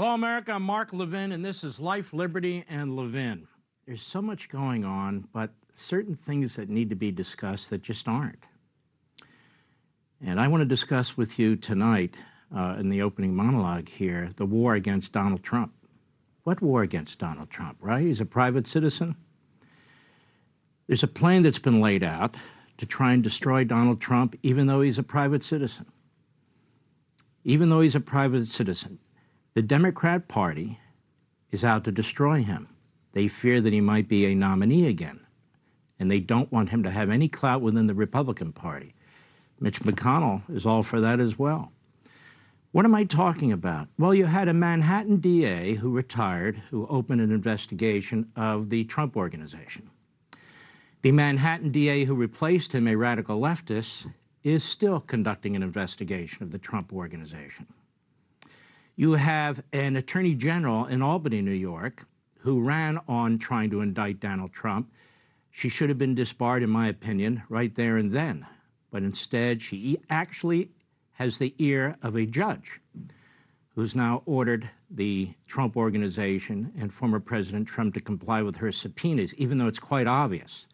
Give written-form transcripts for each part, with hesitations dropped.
Hello, America. I'm Mark Levin, and this is Life, Liberty, and Levin. There's so much going on, but certain things that need to be discussed that just aren't. And I want to discuss with you tonight, in the opening monologue here, the war against Donald Trump. What war against Donald Trump, right? He's a private citizen. There's a plan that's been laid out to try and destroy Donald Trump, even though he's a private citizen. Even though he's a private citizen. The Democrat Party is out to destroy him. They fear that he might be a nominee again, and they don't want him to have any clout within the Republican Party. Mitch McConnell is all for that as well. What am I talking about? Well, you had a Manhattan DA who retired, who opened an investigation of the Trump Organization. The Manhattan DA who replaced him, a radical leftist, is still conducting an investigation of the Trump Organization. You have an attorney general in Albany, New York, who ran on trying to indict Donald Trump. She should have been disbarred, in my opinion, right there and then. But instead, she actually has the ear of a judge who's now ordered the Trump Organization and former President Trump to comply with her subpoenas, even though it's quite obvious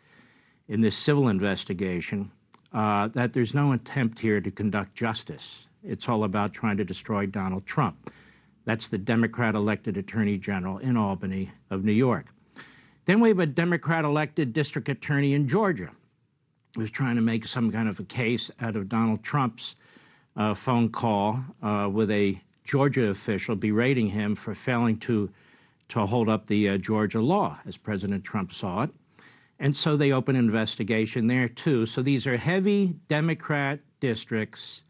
in this civil investigation that there's no attempt here to conduct justice. It's all about trying to destroy Donald Trump. That's the Democrat-elected Attorney General in Albany of New York. Then we have a Democrat-elected district attorney in Georgia who's trying to make some kind of a case out of Donald Trump's phone call with a Georgia official berating him for failing to hold up the Georgia law, as President Trump saw it. And so they open an investigation there, too. So these are heavy Democrat districts.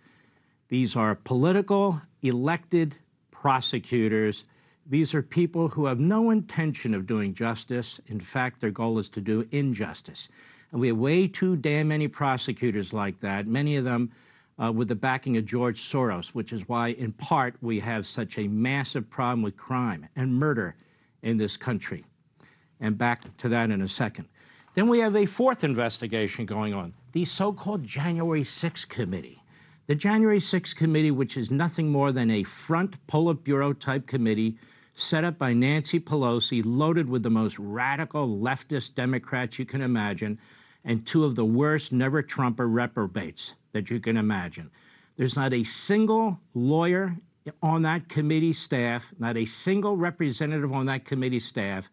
These are political, elected prosecutors. These are people who have no intention of doing justice. In fact, their goal is to do injustice. And we have way too damn many prosecutors like that, many of them with the backing of George Soros, which is why, in part, we have such a massive problem with crime and murder in this country. And back to that in a second. Then we have a fourth investigation going on, the so-called January 6th Committee. The January 6th Committee, which is nothing more than a front Politburo type committee set up by Nancy Pelosi, loaded with the most radical leftist Democrats you can imagine, and two of the worst never-Trumper reprobates that you can imagine. There's not a single lawyer on that committee staff, not a single representative on that committee staff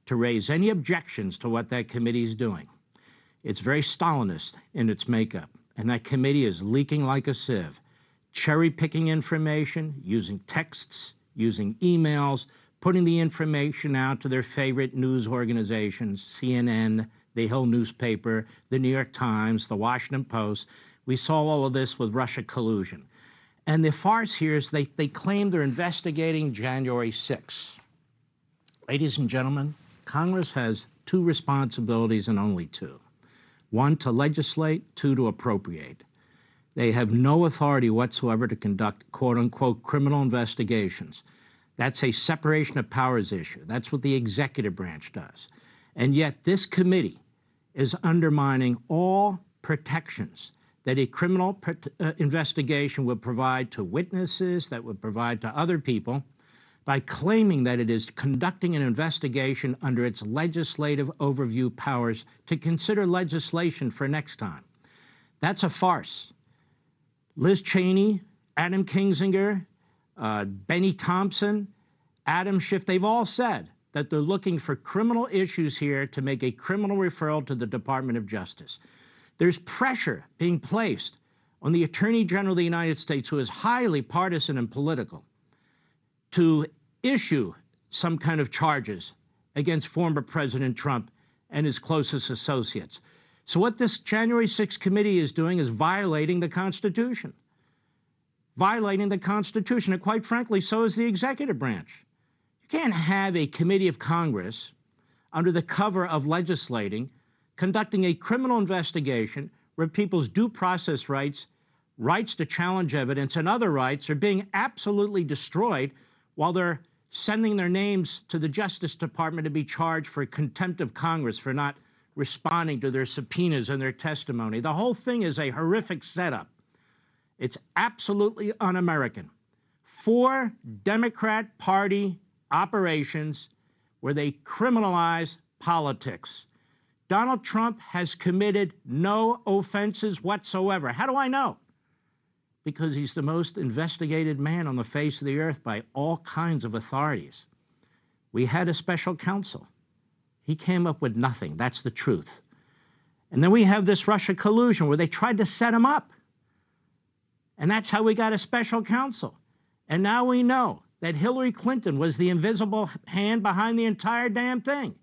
to raise any objections to what that committee is doing. It's very Stalinist in its makeup, and that committee is leaking like a sieve, cherry-picking information, using texts, using emails, putting the information out to their favorite news organizations, CNN, the Hill newspaper, the New York Times, the Washington Post. We saw all of this with Russia collusion. And the farce here is they claim they're investigating January 6th. Ladies and gentlemen, Congress has two responsibilities and only two. One, to legislate, two, to appropriate. They have no authority whatsoever to conduct quote-unquote criminal investigations. That's a separation of powers issue. That's what the executive branch does. And yet this committee is undermining all protections that a criminal investigation would provide to witnesses, that would provide to other people, by claiming that it is conducting an investigation under its legislative overview powers to consider legislation for next time. That's a farce. Liz Cheney, Adam Kinzinger, Benny Thompson, Adam Schiff, they've all said that they're looking for criminal issues here to make a criminal referral to the Department of Justice. There's pressure being placed on the Attorney General of the United States, who is highly partisan and political, to issue some kind of charges against former President Trump and his closest associates. So what this January 6th committee is doing is violating the Constitution. Violating the Constitution, and quite frankly, so is the executive branch. You can't have a committee of Congress under the cover of legislating, conducting a criminal investigation where people's due process rights, rights to challenge evidence, and other rights are being absolutely destroyed while they're sending their names to the Justice Department to be charged for contempt of Congress for not responding to their subpoenas and their testimony. The whole thing is a horrific setup. It's absolutely un-American. 4 Democrat Party operations where they criminalize politics. Donald Trump has committed no offenses whatsoever. How do I know? Because he's the most investigated man on the face of the earth by all kinds of authorities. We had a special counsel. He came up with nothing. That's the truth. And then we have this Russia collusion where they tried to set him up. And that's how we got a special counsel. And now we know that Hillary Clinton was the invisible hand behind the entire damn thing.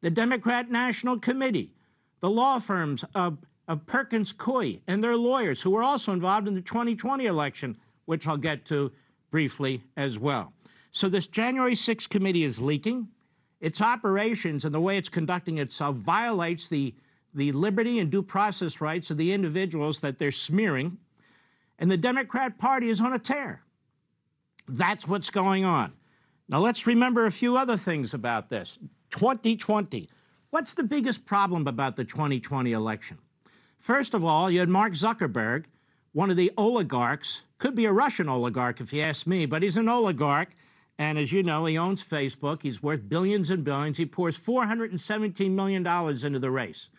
The Democrat National Committee, the law firms of Perkins Coie and their lawyers who were also involved in the 2020 election, which I'll get to briefly as well. So this January 6th committee is leaking. Its operations and the way it's conducting itself violates the liberty and due process rights of the individuals that they're smearing. And the Democrat Party is on a tear. That's what's going on. Now let's remember a few other things about this. 2020. What's the biggest problem about the 2020 election? First of all, you had Mark Zuckerberg, one of the oligarchs, could be a Russian oligarch if you ask me, but he's an oligarch. And as you know, he owns Facebook. He's worth billions and billions. He pours $417 million into the race.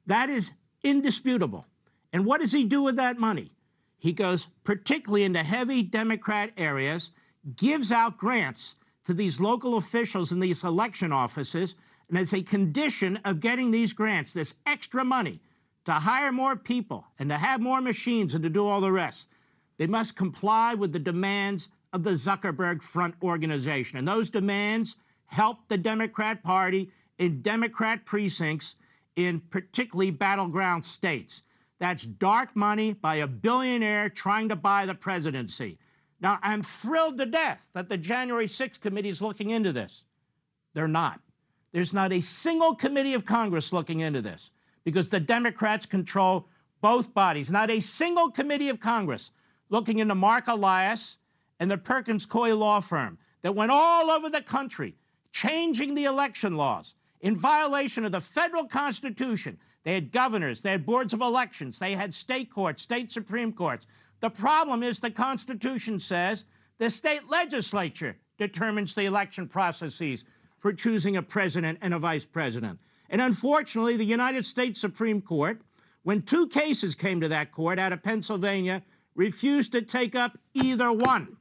That is indisputable. And what does he do with that money? He goes particularly into heavy Democrat areas, gives out grants to these local officials in these election offices, and as a condition of getting these grants, this extra money, to hire more people and to have more machines and to do all the rest, they must comply with the demands of the Zuckerberg Front organization. And those demands help the Democrat Party in Democrat precincts in particularly battleground states. That's dark money by a billionaire trying to buy the presidency. Now, I'm thrilled to death that the January 6th committee is looking into this. They're not. There's not a single committee of Congress looking into this because the Democrats control both bodies. Not a single committee of Congress looking into Mark Elias and the Perkins Coie law firm that went all over the country changing the election laws in violation of the federal Constitution. They had governors, they had boards of elections, they had state courts, state Supreme Courts. The problem is the Constitution says the state legislature determines the election processes for choosing a president and a vice president. And unfortunately, the United States Supreme Court, when 2 cases came to that court out of Pennsylvania, refused to take up either one.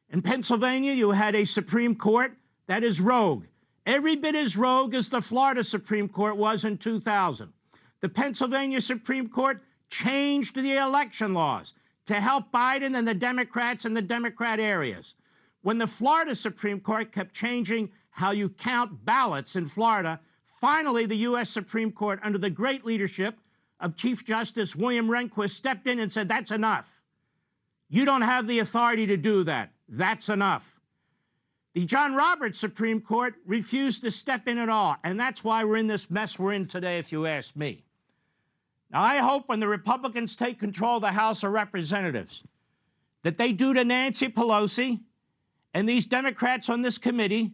In Pennsylvania, you had a Supreme Court that is rogue. Every bit as rogue as the Florida Supreme Court was in 2000. The Pennsylvania Supreme Court changed the election laws to help Biden and the Democrats in the Democrat areas. When the Florida Supreme Court kept changing how you count ballots in Florida, finally the U.S. Supreme Court, under the great leadership of Chief Justice William Rehnquist, stepped in and said, that's enough. You don't have the authority to do that. That's enough. The John Roberts Supreme Court refused to step in at all, and that's why we're in this mess we're in today, if you ask me. Now, I hope when the Republicans take control of the House of Representatives that they do to Nancy Pelosi and these Democrats on this committee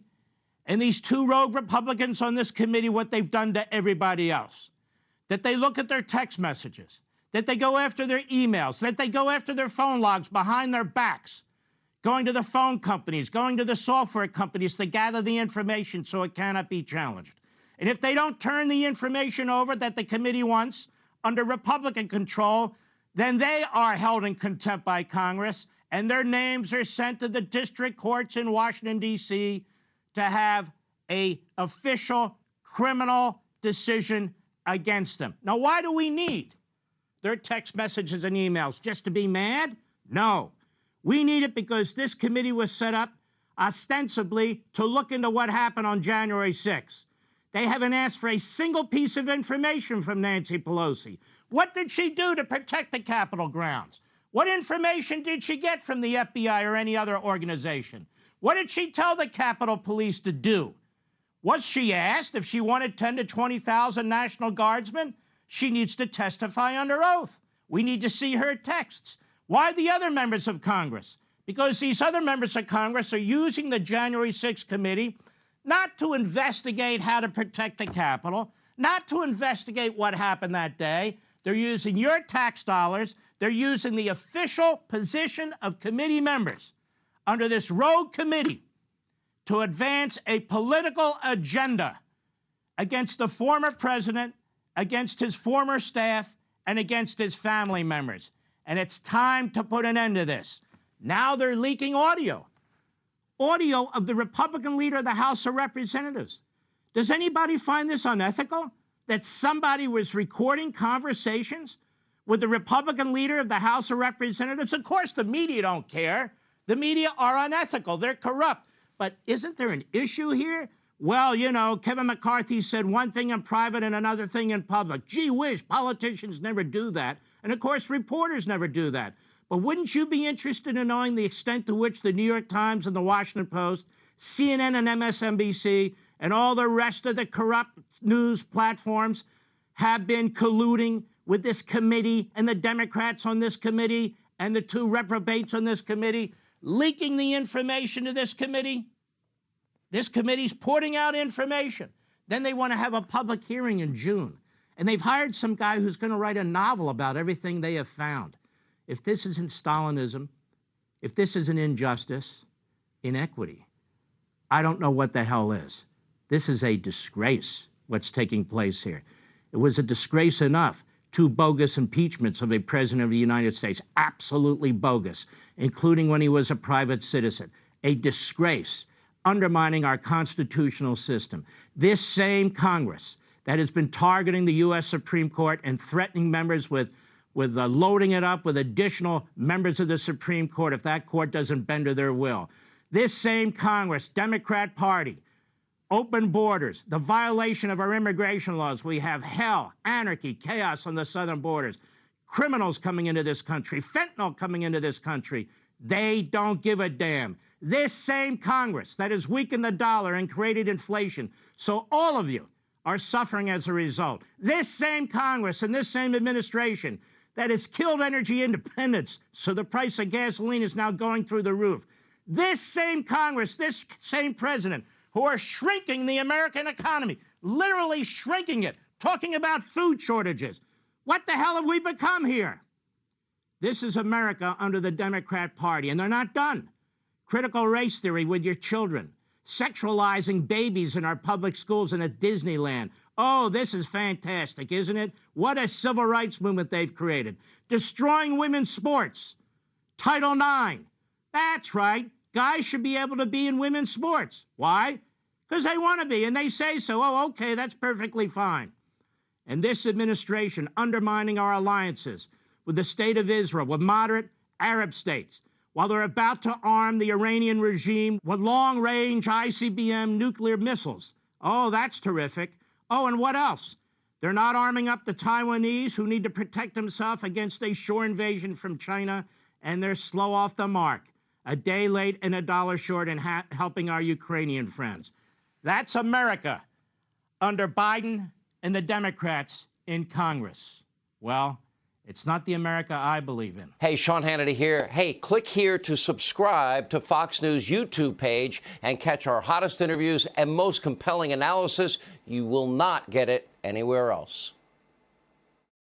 and these 2 rogue Republicans on this committee what they've done to everybody else. That they look at their text messages, that they go after their emails, that they go after their phone logs behind their backs, going to the phone companies, going to the software companies to gather the information so it cannot be challenged. And if they don't turn the information over that the committee wants under Republican control, then they are held in contempt by Congress, and their names are sent to the district courts in Washington, D.C. to have an official criminal decision against them. Now, why do we need their text messages and emails? Just to be mad? No. We need it because this committee was set up ostensibly to look into what happened on January 6th. They haven't asked for a single piece of information from Nancy Pelosi. What did she do to protect the Capitol grounds? What information did she get from the FBI or any other organization? What did she tell the Capitol Police to do? Was she asked if she wanted 10 to 20,000 National Guardsmen? She needs to testify under oath. We need to see her texts. Why the other members of Congress? Because these other members of Congress are using the January 6th committee not to investigate how to protect the Capitol, not to investigate what happened that day. They're using your tax dollars. They're using the official position of committee members under this rogue committee to advance a political agenda against the former president, against his former staff, and against his family members. And it's time to put an end to this. Now they're leaking audio of the Republican leader of the House of Representatives. Does anybody find this unethical? That somebody was recording conversations with the Republican leader of the House of Representatives? Of course, the media don't care. The media are unethical. They're corrupt. But isn't there an issue here? Well, you know, Kevin McCarthy said one thing in private and another thing in public. Gee whiz, politicians never do that. And of course, reporters never do that. But wouldn't you be interested in knowing the extent to which the New York Times and the Washington Post, CNN and MSNBC, and all the rest of the corrupt news platforms have been colluding with this committee and the Democrats on this committee and the two reprobates on this committee, leaking the information to this committee? This committee's putting out information. Then they want to have a public hearing in June. And they've hired some guy who's going to write a novel about everything they have found. If this isn't Stalinism, if this isn't injustice, inequity, I don't know what the hell is. This is a disgrace, what's taking place here. It was a disgrace enough. 2 bogus impeachments of a president of the United States, absolutely bogus, including when he was a private citizen. A disgrace, undermining our constitutional system. This same Congress that has been targeting the U.S. Supreme Court and threatening members with loading it up with additional members of the Supreme Court if that court doesn't bend to their will. This same Congress, Democrat Party, open borders, the violation of our immigration laws. We have hell, anarchy, chaos on the southern borders, criminals coming into this country, fentanyl coming into this country. They don't give a damn. This same Congress that has weakened the dollar and created inflation, so all of you are suffering as a result. This same Congress and this same administration that has killed energy independence, so the price of gasoline is now going through the roof. This same Congress, this same president, who are shrinking the American economy, literally shrinking it, talking about food shortages. What the hell have we become here? This is America under the Democrat Party, and they're not done. Critical race theory with your children, sexualizing babies in our public schools and at Disneyland. Oh, this is fantastic, isn't it? What a civil rights movement they've created. Destroying women's sports. Title IX. That's right. Guys should be able to be in women's sports. Why? Because they want to be, and they say so. Oh, okay, that's perfectly fine. And this administration undermining our alliances with the State of Israel, with moderate Arab states, while they're about to arm the Iranian regime with long-range ICBM nuclear missiles. Oh, that's terrific. Oh, and what else? They're not arming up the Taiwanese, who need to protect themselves against a shore invasion from China, and they're slow off the mark. A day late and a dollar short in helping our Ukrainian friends. That's America under Biden and the Democrats in Congress. Well, it's not the America I believe in. Hey, Sean Hannity here. Hey, click here to subscribe to Fox News YouTube page and catch our hottest interviews and most compelling analysis. You will not get it anywhere else.